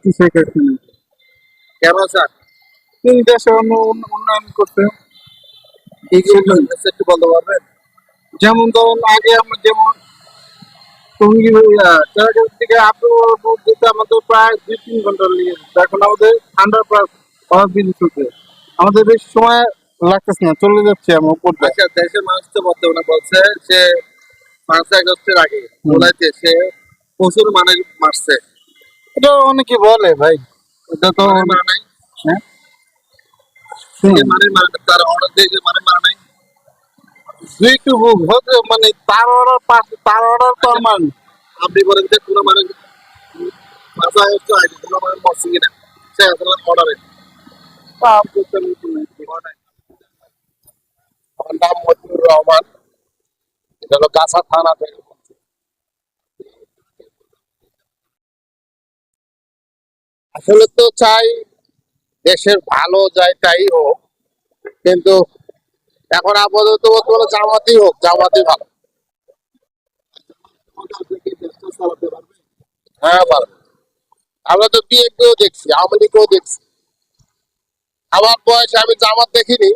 কিছু করছে না। কেন স্যার? তিনি দেশে উন্নয়ন করতে কি কি উন্নয়ন হয়েছে একটু বলতে পারবেন? যেমন ধরুন আগে আমরা যেমন টঙ্গী চেরাগের থেকে আব্দুল যেতে আমাদের প্রায় 2-3 ঘন্টা লেগে যেত। এখন আমাদের আন্ডার পাস হওয়ার বিল চলছে, আমাদের বেশি সময় লাগতেছে না, চলে যাচ্ছে আমার উপর দিয়ে। আচ্ছা, দেশের মানুষ তো বর্তমানে বলছে যে 5 আগস্টের আগে জুলাইতে সে প্রচুর মানুষ মারছে। এটা অনেকে বলে ভাই, এটা তো মানে মারা নাই, হ্যাঁ যে মানে মারা তার অর্ডার দিয়ে যে মানে মারা নাই। যেটুকু হতে মানে তার অর্ডার তো আমার আপনি বলেন যে কোনো মানুষ 5 আগস্ট আগে কোনো মানুষ মরছে কিনা, সে আসলে অর্ডারে পাপ করতে নতুন নাকি। আমার নাম মজিবুর রহমান, এটা হলো গাছা থানা থেকে। আসলে তো চাই দেশের ভালো যায় তাই হোক, কিন্তু এখন আপাতত বর্তমানে জামাতই হোক, জামাতই ভালো। হ্যাঁ পারবে। আমরা তো বিএনপিও দেখছি, আওয়ামী লীগও দেখছি। আমার বয়সে আমি জামাত দেখিনি,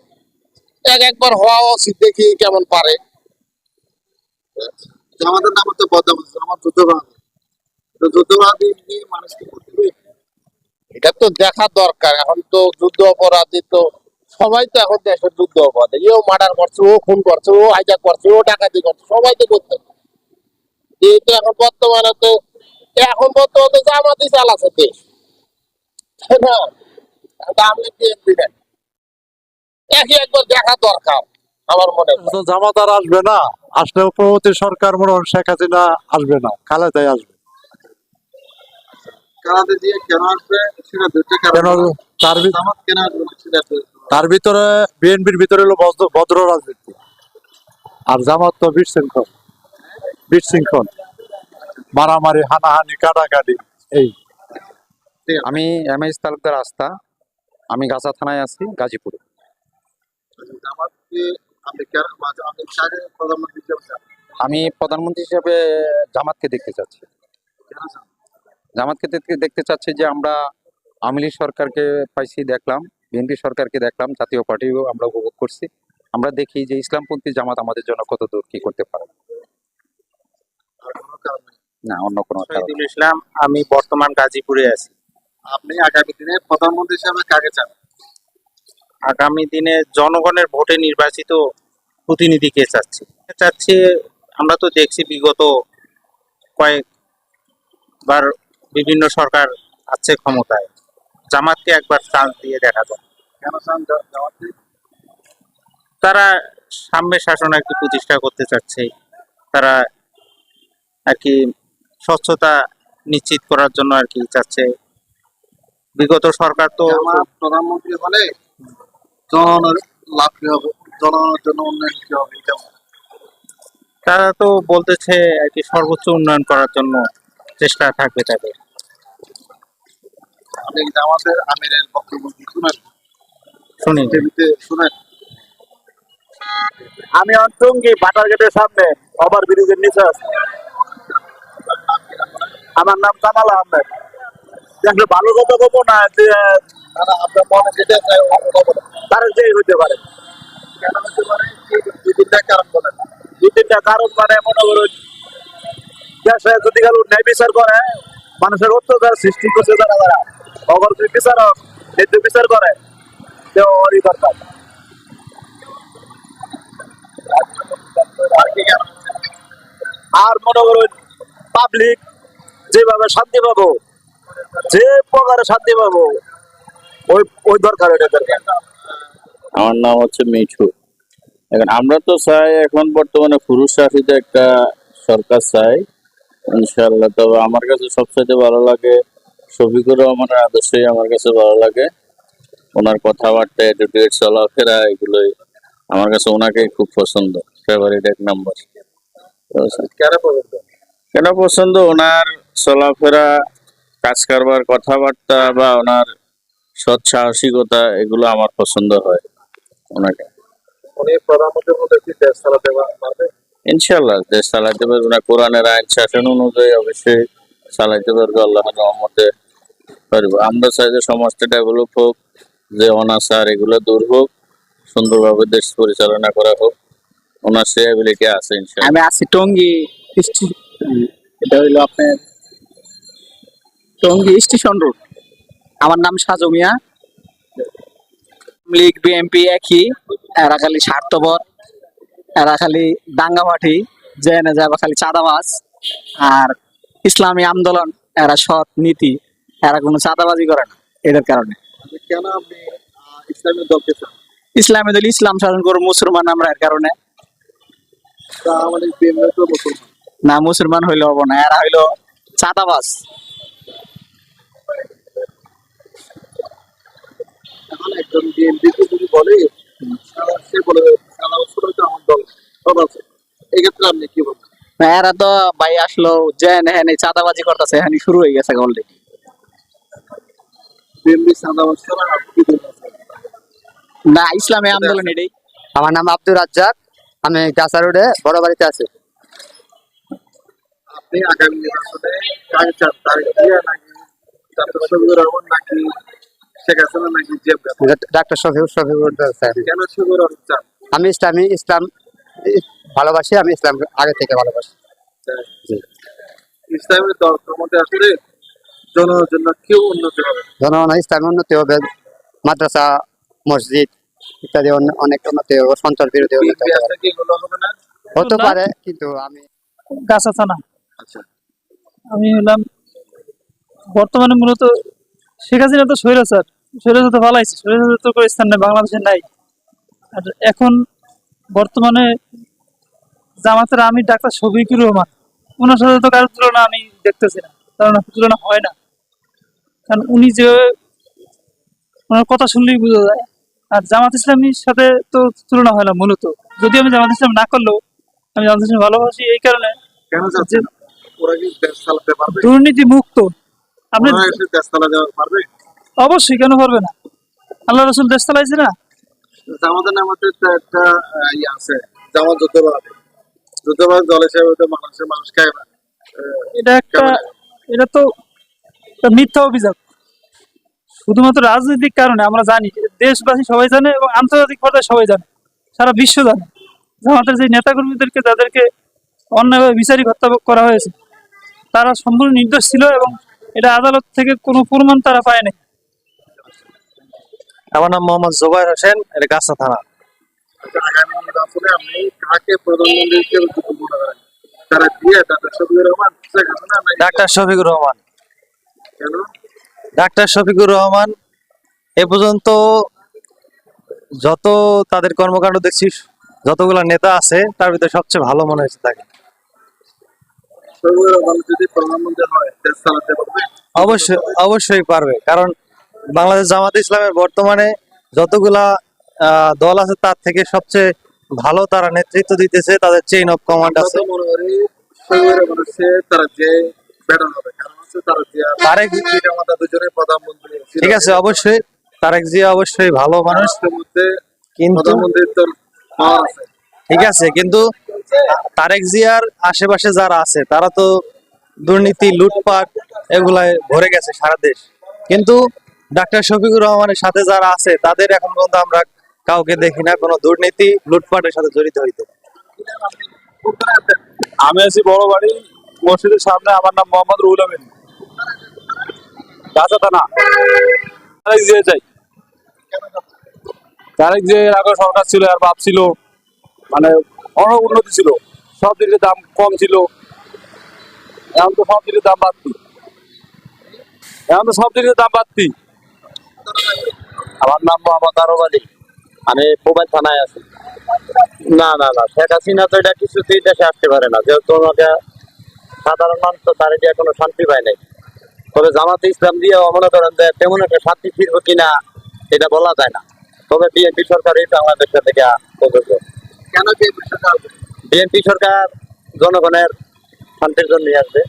একবার হওয়া উচিত, দেখি কেমন পারে। জামাতের নাম হচ্ছে বদনাম, জামাত যুদ্ধবাদী। যুদ্ধবাদী নিয়ে মানুষকে করতে, এটা তো দেখা দরকার। এখন তো যুদ্ধ অপরাধী তো সবাই তো এখন দেশের যুদ্ধ অপরাধী, ও মার্ডার করছে, ও খুন করছে, ও হাইজাক করছে, ও ডাকাতি করছে, সবাই তো করতে। এই তো এখন বর্তমানে তো জামাতই চালাচ্ছে দেশ, তাই না? আমি বিএনপি নাই, একই একবার দেখা দরকার আমার মনে হয়। তো জামাত আর আসবে না, আসলেও পরবর্তী সরকার মনে হয় শেখ হাসিনা আসবে না, খালেদাই আসবে। কানাডা দিয়ে কেন আসবে সেটা দুটো কেন কারণ। তার জামাত কেন আসবে না সেটা তার ভিতরে বিএনপির ভিতরে হলো ভদ্র রাজনীতি, আর জামাত তো বিশৃঙ্খল মারামারি হানাহানি কাটাকাটি এই। আমি এমএস তালুকদার আস্থা। আমি গাছা থানায় আছি, গাজীপুরে। জামাতকে আপনি কেন আপনি কাকে প্রধানমন্ত্রী হিসেবে চান? আমি প্রধানমন্ত্রী হিসেবে জামাতকে দেখতে চাচ্ছি। কেন চান? জামাতকে দেখতে চাচ্ছি যে আমরা আওয়ামী লীগ সরকারকে পাইছি, দেখলাম বিএনপি সরকারকে দেখলাম, জাতীয় পার্টিও আমরা উপভোগ করছি। আমরা দেখি যে ইসলামপন্থী জামাত আমাদের জন্য কত দূর কি করতে পারে। আর কোনো কারণ নেই? না, অন্য কোনো কারণ। শহীদুল ইসলাম, আমি বর্তমান গাজীপুরে আছি। আপনি আগামী দিনে প্রধানমন্ত্রী হিসেবে কাকে চান? আগামী দিনে জনগণের ভোটে নির্বাচিত প্রতিনিধিকে চাচ্ছি। আমরা তো দেখছি বিগত কয়েকবার বিভিন্ন সরকার আছে ক্ষমতায়, জামাতকে একবার চান্স দিয়ে দেখা যায়। কেন চান জামাতকে? তারা সাম্যের শাসন আর কি প্রতিষ্ঠা করতে চাচ্ছে। তারা আর কি স্বচ্ছতা নিশ্চিত করার জন্য আর কি চাচ্ছে। বিগত সরকার তো জামাত প্রধানমন্ত্রী হলে জনগণের লাভ কি হবে, জনগণের জন্য উন্নয়ন কি হবে, এটা তারা তো বলতেছে আর কি সর্বোচ্চ উন্নয়ন করার জন্য চেষ্টা থাকবে তাদের। আপনি জামাতের আমিরের বক্তব্য কি শুনেন? শুনি। টিভিতে শুনেন? আমি টঙ্গী বাটার গেটের সামনে ওভার ব্রিজের নিচে আছি। আমার নাম কামাল আহমেদ। দেখলে ভালো কথা বলবো না যে আপনার মনে যেটা চাই ওটা বলেন। তারা যেই হইতে পারে। কেন হতে পারে দুই তিনটা কারণ বলেন। দুই তিনটা কারণ মানে মনে করুন, দেশে যদি কারো ন্যায় বিচার করে, মানুষের অত্যাচার সৃষ্টি করছে যারা অগর বিচারক ন্যায্য বিচার করে, কেউ ওরই দরকার। আর কি কারণ? আর মনে করুন পাবলিক যেভাবে শান্তি পাবো, যে প্রকারে শান্তি পাবো, ওই ওই দরকার, এটা দরকার। আমার নাম হচ্ছে মিঠু। এখন আমরা তো চাই এখন বর্তমানে পুরুষ শাসিত একটা সরকার চাই ইনশাল্লাহ। তবে আমার কাছে সবচেয়ে ভালো লাগে শফিকুর রহমানের আদর্শই আমার কাছে ভালো লাগে। ওনার কথাবার্তা, অ্যাটিটিউড, চলাফেরা, এগুলোই আমার কাছে ওনাকে খুব পছন্দ, ফেভারিট 1 নম্বর। কেন পছন্দ? কেন পছন্দ? ওনার চলাফেরা, কাজ কারবার, কথাবার্তা বা ওনার সৎ সাহসিকতা, এগুলো আমার পছন্দ হয় ওনাকে। উনি প্রধানমন্ত্রী হলে কি দেশ চালাতে পারবে? ইনশাল্লাহ দেশ চালাইতে পারবে না, কোরআনের আইন শাসন অনুযায়ী অবশ্যই চালাইতে পারবে আল্লাহর রহমতে। পারবো। আমরা চাই যে সমাজটা ডেভেলপ হোক, যে অনাচার এগুলো দূর হোক, সুন্দরভাবে দেশ পরিচালনা করা হোক। ওনার সে অ্যাবিলিটি আছে ইনশাআল্লাহ। আমি আছি টঙ্গী এটা হইলো আপনার টঙ্গী স্টেশন রোড। আমার নাম সাজু মিয়া। লীগ বিএনপি একই, এরা খালি স্বার্থপর, এরা খালি দাঙ্গা পার্টি, জেনে যাবে খালি চাঁদাবাজ। আর ইসলামী আন্দোলন এরা সৎ নীতি, এরা কোনো চাঁদাবাজি করে না। এদের কারণে কেন আপনি ইসলামী দলকে চান? ইসলামী দল ইসলাম শাসন করে মুসলমান আমরা, এর কারণে। তা আমাদের বিএনপি তো মুসলমান। না, মুসলমান হইলে হবো না, এরা হইলো চাঁদাবাজ। এখন একজন বিএনপি যদি বলে সে বলে আমার দল সব আছে, এক্ষেত্রে আপনি কি বলবেন? না, এরা তো ভাই আসলো যে হ্যাঁ চাঁদাবাজি করতেছে, এখানে শুরু হয়ে গেছে অলরেডি। বিএনপি সাদাবাদ ছাড়া আর কি দল আছে? না, ইসলামী আন্দোলন এটাই। আমার নাম আব্দুর রাজ্জাক, আমি গাছা রোডে বড় বাড়িতে আছি। আপনি আগামী নির্বাচনে কাকে চান? তারেক জিয়া নাকি ডক্টর শফিকুর রহমান নাকি শেখ হাসিনা নাকি জিয়া? Doctor Shafiqur sir. কেন শফিকুর রহমান চান? আমি ইসলাম ভালোবাসি, আমি ইসলাম আগে থেকে ভালোবাসি। ইসলামের দল ক্ষমতা আসলে জনগণের জন্য কেউ উন্নতি হবে। জনগণ ইসলামের উন্নতি হবে, মাদ্রাসা মসজিদ ইত্যাদি অনেক উন্নতি হবে, সন্ত্রাস বিরোধী উন্নতি বিএনপি হতে আসলে কি এগুলো হবে না? হতে পারে, কিন্তু আমি গাছা থানা। আচ্ছা, আমি হলাম বর্তমানে মূলত শেখ হাসিনা তো স্বৈরাচার, স্বৈরাচার তো পালাইছে, স্বৈরাচার তো কোনো স্থান নেই, বাংলাদেশে নাই। আর এখন বর্তমানে জামাতের আমি ডাক্তার শফিকুর রহমান, ওনার সাথে তো কারোর তুলনা আমি দেখতেছি না, কারণ তুলনা হয় না। কারণ উনি যে ওনার কথা শুনলেই বোঝা যায়। আর জামাত ইসলামীর সাথে তো তুলনা হয় না মূলত, যদি আমি জামাত ইসলাম না করলেও আমি জামাত ইসলাম ভালোবাসি এই কারণে। কেন যাচ্ছেন? ওরা কি দেশ চালাতে পারবে? দুর্নীতি মুক্ত আপনি ওরা এসে দেশ চালাতে পারবে? অবশ্যই, কেন পারবে না? আল্লাহ রসুল দেশ চালাইছে না। আমাদের নামাতে একটা ইয়ে আছে, জামাত যুদ্ধবাদ দল হিসেবে তো মানুষকে এটা একটা, এটা তো একটা মিথ্যা অভিযোগ। শুধুমাত্র রাজনৈতিক কারণে আমরা জানি, দেশবাসী সবাই জানে এবং আন্তর্জাতিক পর্যায়ে সবাই জানে, সারা বিশ্ব জানে আমাদের যে নেতাকর্মীদেরকে যাদেরকে অন্যায়ভাবে বিচারিক হত্যা করা হয়েছে তারা সম্পূর্ণ নির্দোষ ছিল এবং এটা আদালত থেকে কোনো প্রমাণ তারা পায়নি। আমার নাম মোহাম্মদ জুবাইর হোসেন, এটা গাছা থানা। আগামী নির্বাচনে আপনি কাকে প্রধানমন্ত্রী হিসেবে মনে করেন? তারা দিয়ে ডক্টর শফিকুর রহমান, শেখ হাসিনা নাকি? ডাক্তার শফিকুর রহমান। কেন? ডাক্তার শফিকুর রহমান এ পর্যন্ত যত তাদের কর্মকাণ্ড দেখছি, যতগুলা নেতা আছে তার ভিতরে সবচেয়ে ভালো মনে হয়েছে তাকে। শফিকুর রহমান যদি প্রধানমন্ত্রী হয় দেশ চালাতে পারবে? অবশ্যই অবশ্যই পারবে, কারণ বাংলাদেশ জামাত ইসলামের বর্তমানে যতগুলা দল আছে তার থেকে সবচেয়ে ভালো তারা নেতৃত্ব দিতেছে, তাদের চেইন অফ কমান্ড আছে। আমরা তো মনে করি শফিকুর রহমান হচ্ছে তারা যে বেটার হবে, কারণ হচ্ছে তারা যে তারেক আমাদের দুজনের প্রধানমন্ত্রী ছিল। ঠিক আছে, অবশ্যই তারেক জিয়া অবশ্যই ভালো মানুষ, মানুষের মধ্যে কিন্তু প্রধানমন্ত্রীর তো পাওয়ার আছে। ঠিক আছে, কিন্তু তারেক জিয়ার আশেপাশে যারা আছে তারা তো দুর্নীতি, লুটপাট এগুলায় ভরে গেছে সারা দেশ। কিন্তু ডাক্তার শফিকুর রহমানের সাথে যারা আছে তাদের এখন পর্যন্ত আমরা কাউকে দেখি না কোনো দুর্নীতি, লুটপাটের সাথে জড়িত হইতে। আমি আছি বড় বাড়ি মসজিদের সামনে। আমার নাম মোহাম্মদ রুহুল আমিন, গাছা থানা। তারেক জিয়া চাই। তারেক জিয়া এর আগে সরকার ছিল, আর বাপ ছিল, মানে অনেক উন্নতি ছিল, সব জিনিসের দাম কম ছিল। এখন তো সব জিনিসের দাম বাড়তি, আমার নাম মোহাম্মদ আরবাদি, আমি মোবাইল থানায় আছি। না না না, শেখ হাসিনা তো এটা কিছুতেই দেশে আসতে পারে না, যেহেতু আমাকে সাধারণ মানুষ তো তার দিয়ে কোনো শান্তি পায় নাই। তবে জামাতে ইসলাম দিয়ে মনে করেন যে তেমন একটা শান্তি ফিরবে কিনা এটা বলা যায় না। তবে বিএনপি সরকার এই বাংলাদেশের থেকে প্রযোজ্য। কেন বিএনপি সরকার? বিএনপি সরকার জনগণের শান্তির জন্য আসবে,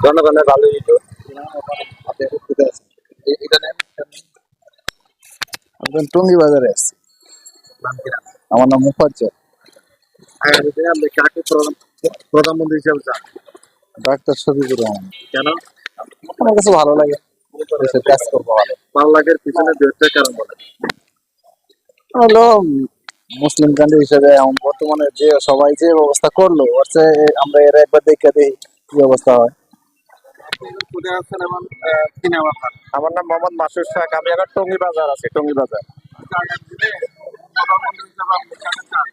জনগণের ভালোই হইতো। টঙ্গী বাজারে আসছি। আমার নাম মুফাজ্জল। আগামী দিনে আপনি কাকে প্রধানমন্ত্রী হিসেবে চান? ডাক্তার শফিকুর রহমান। কেন? আমার কাছে ভালো লাগে, দেশের কাজ করবো ভালো। ভালো লাগার পিছনে দুইটা কারণ বলে। হলো মুসলিম কান্ট্রি হিসেবে এখন বর্তমানে যে সবাই যে ব্যবস্থা করলো ওর চেয়ে আমরা এর একবার দেখে দিই কি অবস্থা হয়। কোথায় আছেন এবং কি নাম আপনার? আমার নাম মোহাম্মদ মাসুদ শেখ, আমি এখন টঙ্গী বাজার আছি, টঙ্গী বাজার। আগামী দিনে প্রধানমন্ত্রী হিসেবে আপনি কাকে চান?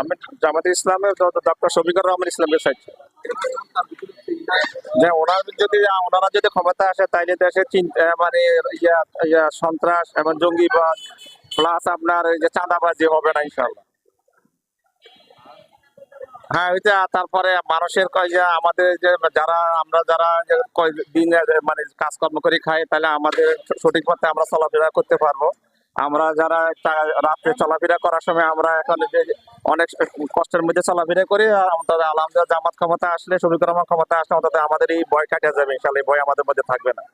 আমি জামাতে ইসলামের ডক্টর শফিকুর রহমান ইসলামের সাইড। তার ভিতরে চিন্তা যে ওনারা যদি ক্ষমতা আসে তাইলে দেশে মানে ইয়া ইয়া সন্ত্রাস এবং জঙ্গিবাদ প্লাস আপনার এই যে চাঁদাবাজি হবে না ইনশাল্লাহ। হ্যাঁ ওইটা, তারপরে মানুষের কয় যে আমাদের যে যারা যে দিন মানে কাজকর্ম করে খাই, তাহলে আমাদের সঠিক পথে আমরা চলাফেরা করতে পারবো। আমরা যারা রাত্রে চলাফেরা করার সময় আমরা এখন যে অনেক কষ্টের মধ্যে চলাফেরা করি, আর অন্তত আলহামদুলিল্লাহ জামাত ক্ষমতা আসলে, শফিকুর রহমান ক্ষমতা আসলে অন্তত আমাদের এই ভয় কাটিয়ে যাবে ইনশাল্লাহ, এই ভয় আমাদের মধ্যে থাকবে না।